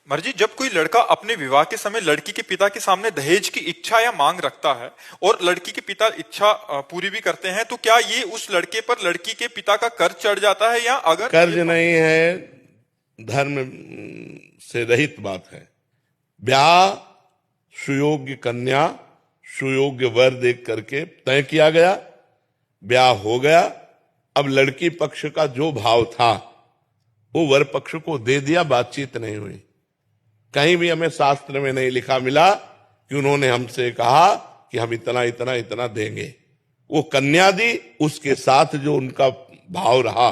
मर्जी, जब कोई लड़का अपने विवाह के समय लड़की के पिता के सामने दहेज की इच्छा या मांग रखता है और लड़की के पिता इच्छा पूरी भी करते हैं, तो क्या ये उस लड़के पर लड़की के पिता का कर्ज चढ़ जाता है? या अगर कर्ज नहीं है, धर्म से रहित बात है। ब्याह सुयोग्य कन्या, सुयोग्य वर देख करके तय किया गया, ब्याह हो गया। अब लड़की पक्ष का जो भाव था वो वर पक्ष को दे दिया, बातचीत नहीं हुई। कहीं भी हमें शास्त्र में नहीं लिखा मिला कि उन्होंने हमसे कहा कि हम इतना इतना इतना देंगे। वो कन्या दी, उसके साथ जो उनका भाव रहा,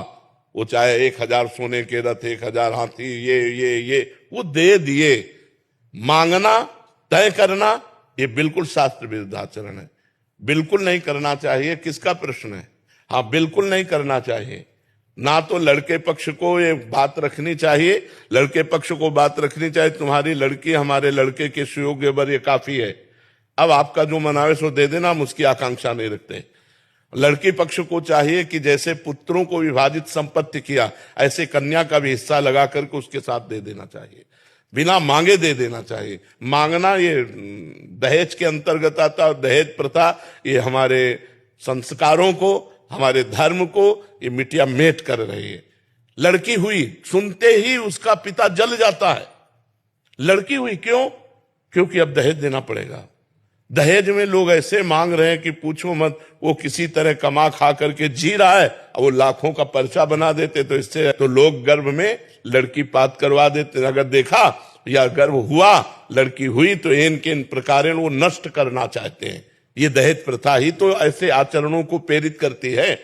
वो चाहे 1000 सोने के रथ, 1000 हाथी, ये वो दे दिए। मांगना, तय करना, ये बिल्कुल शास्त्र विरुद्ध आचरण है, बिल्कुल नहीं करना चाहिए। किसका प्रश्न है? हाँ, बिल्कुल नहीं करना चाहिए। ना तो लड़के पक्ष को ये बात रखनी चाहिए, लड़के पक्ष को बात रखनी चाहिए तुम्हारी लड़की हमारे लड़के के सुयोग्य वर, ये काफी है, अब आपका जो मनावे सो दे देना, हम उसकी आकांक्षा नहीं रखते। लड़की पक्ष को चाहिए कि जैसे पुत्रों को विभाजित संपत्ति किया, ऐसे कन्या का भी हिस्सा लगा करके उसके साथ दे देना चाहिए, बिना मांगे दे देना चाहिए। मांगना ये दहेज के अंतर्गत आता, और दहेज प्रथा ये हमारे संस्कारों को, हमारे धर्म को ये मिटिया मेट कर रही है। लड़की हुई, सुनते ही उसका पिता जल जाता है। लड़की हुई क्यों? क्योंकि अब दहेज देना पड़ेगा। दहेज में लोग ऐसे मांग रहे हैं कि पूछो मत। वो किसी तरह कमा खा करके जी रहा है, वो लाखों का पर्चा बना देते, तो इससे तो लोग गर्भ में लड़की पात करवा देते। अगर देखा या गर्भ हुआ, लड़की हुई, तो इन के इन प्रकार वो नष्ट करना चाहते हैं। ये दहेज प्रथा ही तो ऐसे आचरणों को प्रेरित करती है।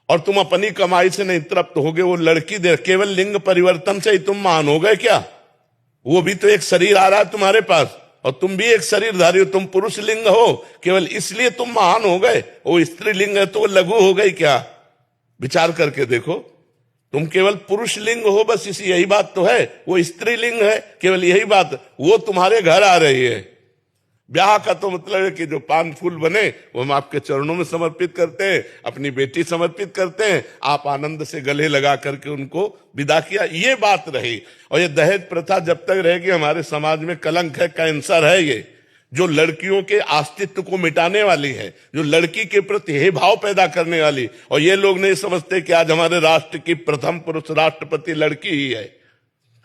और तुम अपनी कमाई से नहीं तृप्त होगे, वो लड़की दे, केवल लिंग परिवर्तन से ही तुम महान हो गए क्या? वो भी तो एक शरीर आ रहा है तुम्हारे पास, और तुम भी एक शरीरधारी हो। तुम पुरुष लिंग हो, केवल इसलिए तुम महान हो गए। वो स्त्री लिंग है तो वो लघु हो गई क्या? विचार करके देखो, तुम केवल पुरुष लिंग हो, बस इसी यही बात तो है। वो स्त्री लिंग है, केवल यही बात, वो तुम्हारे घर आ रही है। ब्याह का तो मतलब है कि जो पान फूल बने वो हम आपके चरणों में समर्पित करते हैं, अपनी बेटी समर्पित करते हैं, आप आनंद से गले लगा करके उनको विदा किया, ये बात रही। और ये दहेज प्रथा जब तक रहेगी हमारे समाज में कलंक है, कैंसर है। ये जो लड़कियों के अस्तित्व को मिटाने वाली है, जो लड़की के प्रति हे भाव पैदा करने वाली। और ये लोग नहीं समझते कि आज हमारे राष्ट्र की प्रथम पुरुष राष्ट्रपति लड़की ही है।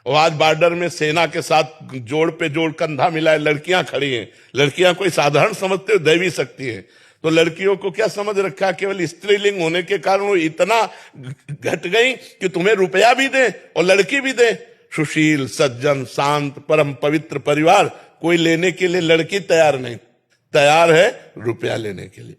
और आज बॉर्डर में सेना के साथ जोड़ पे जोड़ कंधा मिलाए लड़कियां खड़ी हैं। लड़कियां कोई साधारण समझते हो, दैवी शक्ति है। तो लड़कियों को क्या समझ रखा? केवल स्त्रीलिंग होने के कारण वो इतना घट गई कि तुम्हें रुपया भी दे और लड़की भी दे। सुशील, सज्जन, शांत, परम पवित्र परिवार कोई लेने के लिए लड़की तैयार नहीं, तैयार है रुपया लेने के लिए।